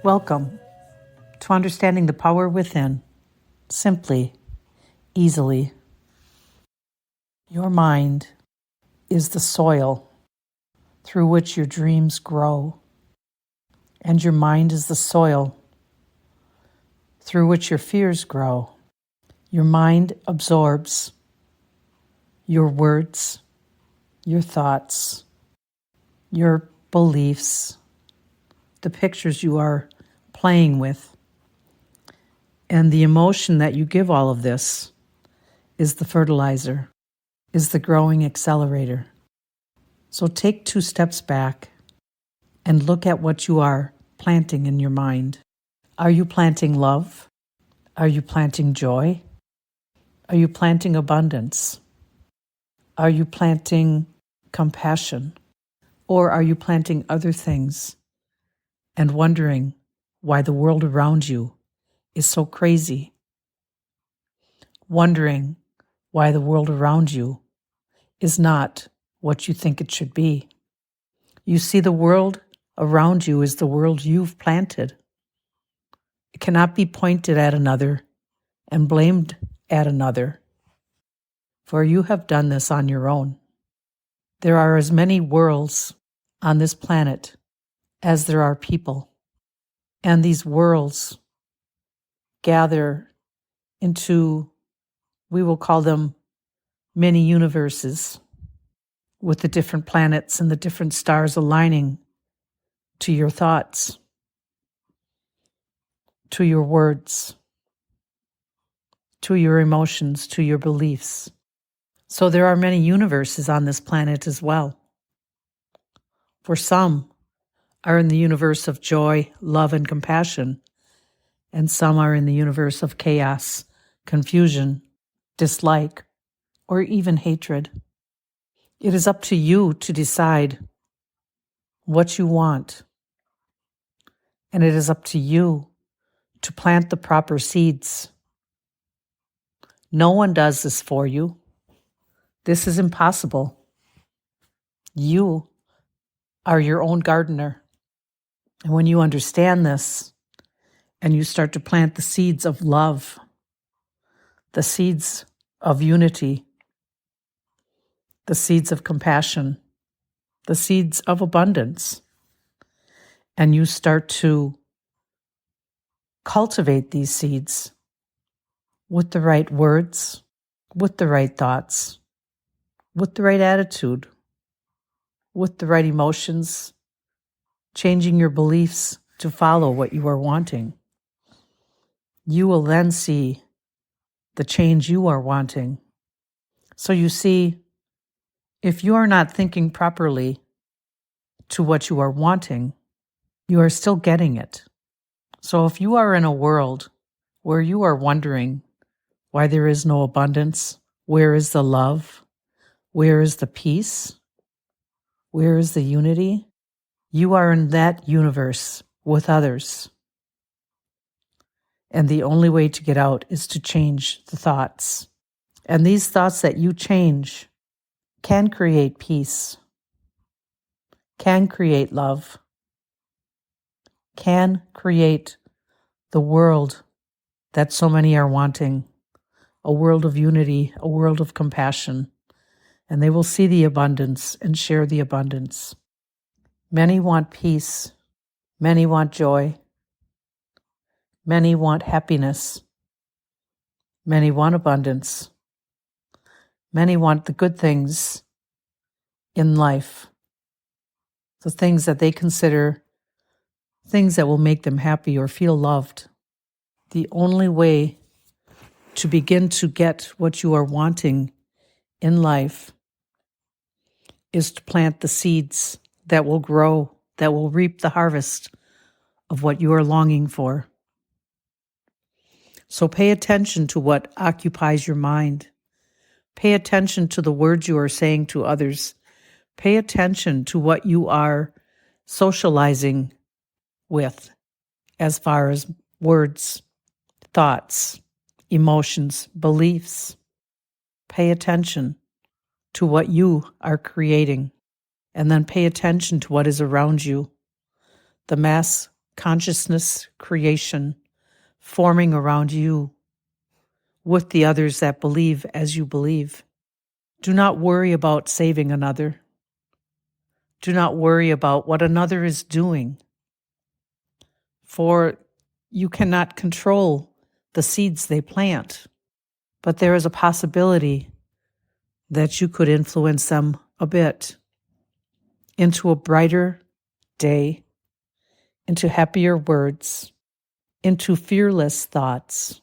Welcome to understanding the power within, simply, easily. Your mind is the soil through which your dreams grow, and your mind is the soil through which your fears grow. Your mind absorbs your words, your thoughts, your beliefs, the pictures you are playing with, and the emotion that you give all of this is the fertilizer, is the growing accelerator. So take 2 steps back and look at what you are planting in your mind. Are you planting love? Are you planting joy? Are you planting abundance? Are you planting compassion? Or are you planting other things and wondering why the world around you is so crazy? Wondering why the world around you is not what you think it should be. You see, the world around you is the world you've planted. It cannot be pointed at another and blamed at another, for you have done this on your own. There are as many worlds on this planet as there are people, and these worlds gather into, we will call them many universes, with the different planets and the different stars aligning to your thoughts, to your words, to your emotions, to your beliefs. So there are many universes on this planet as well. For some are in the universe of joy, love, and compassion, and some are in the universe of chaos, confusion, dislike, or even hatred. It is up to you to decide what you want, and it is up to you to plant the proper seeds. No one does this for you. This is impossible. You are your own gardener. And when you understand this and you start to plant the seeds of love, the seeds of unity, the seeds of compassion, the seeds of abundance, and you start to cultivate these seeds with the right words, with the right thoughts, with the right attitude, with the right emotions, changing your beliefs to follow what you are wanting, you will then see the change you are wanting. So you see, if you are not thinking properly to what you are wanting, you are still getting it. So if you are in a world where you are wondering why there is no abundance, where is the love, where is the peace, where is the unity, you are in that universe with others. And the only way to get out is to change the thoughts. And these thoughts that you change can create peace, can create love, can create the world that so many are wanting, a world of unity, a world of compassion, and they will see the abundance and share the abundance. Many want peace, many want joy, many want happiness, many want abundance, many want the good things in life, the things that they consider things that will make them happy or feel loved. The only way to begin to get what you are wanting in life is to plant the seeds that will grow, that will reap the harvest of what you are longing for. So pay attention to what occupies your mind. Pay attention to the words you are saying to others. Pay attention to what you are socializing with as far as words, thoughts, emotions, beliefs. Pay attention to what you are creating, and then pay attention to what is around you. The mass consciousness creation forming around you with the others that believe as you believe. Do not worry about saving another. Do not worry about what another is doing, for you cannot control the seeds they plant, but there is a possibility that you could influence them a bit into a brighter day, into happier words, into fearless thoughts.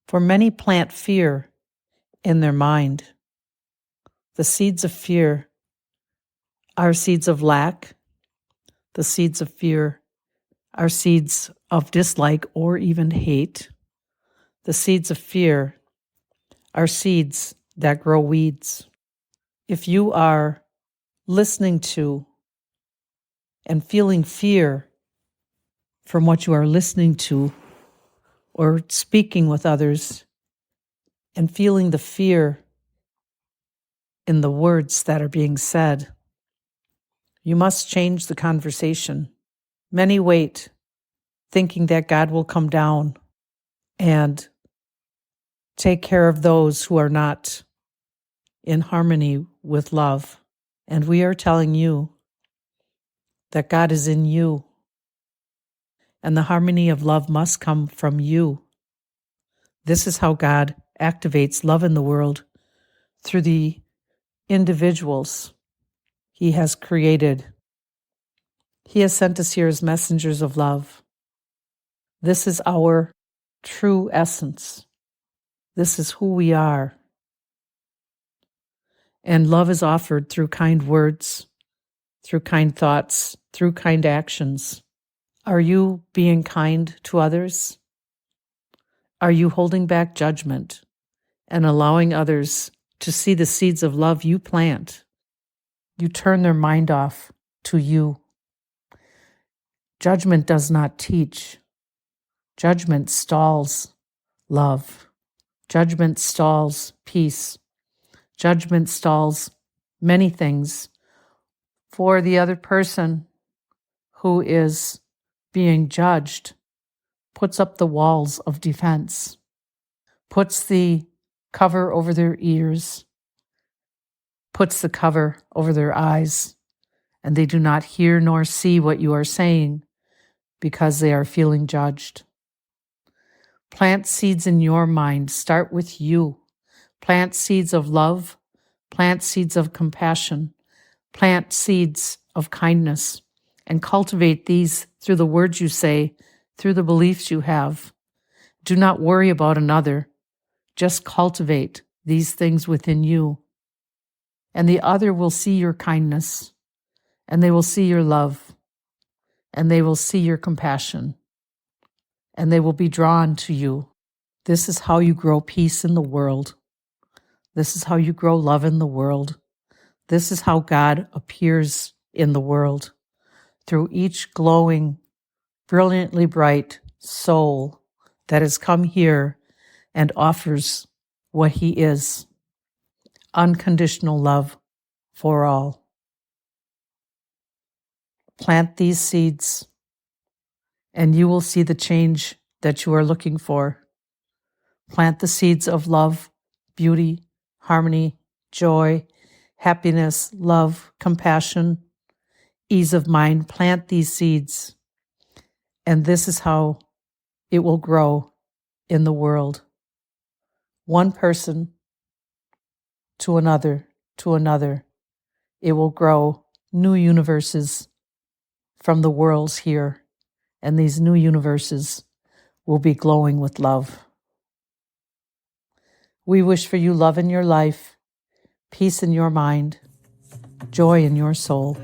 For many plant fear in their mind. The seeds of fear are seeds of lack. The seeds of fear are seeds of dislike or even hate. The seeds of fear are seeds that grow weeds. If you are listening to and feeling fear from what you are listening to or speaking with others and feeling the fear in the words that are being said, you must change the conversation. Many wait, thinking that God will come down and take care of those who are not in harmony with love. And we are telling you that God is in you, and the harmony of love must come from you. This is how God activates love in the world, through the individuals He has created. He has sent us here as messengers of love. This is our true essence. This is who we are. And love is offered through kind words, through kind thoughts, through kind actions. Are you being kind to others? Are you holding back judgment and allowing others to see the seeds of love you plant? You turn their mind off to you. Judgment does not teach. Judgment stalls love. Judgment stalls peace. Judgment stalls many things for the other person who is being judged, puts up the walls of defense, puts the cover over their ears, puts the cover over their eyes, and they do not hear nor see what you are saying because they are feeling judged. Plant seeds in your mind. Start with you. Plant seeds of love. Plant seeds of compassion. Plant seeds of kindness, and cultivate these through the words you say, through the beliefs you have. Do not worry about another. Just cultivate these things within you. And the other will see your kindness, and they will see your love, and they will see your compassion, and they will be drawn to you. This is how you grow peace in the world. This is how you grow love in the world. This is how God appears in the world, through each glowing, brilliantly bright soul that has come here and offers what He is, unconditional love for all. Plant these seeds, and you will see the change that you are looking for. Plant the seeds of love, beauty, harmony, joy, happiness, love, compassion, ease of mind. Plant these seeds, and this is how it will grow in the world. One person to another, to another. It will grow new universes from the worlds here, and these new universes will be glowing with love. We wish for you love in your life, peace in your mind, joy in your soul.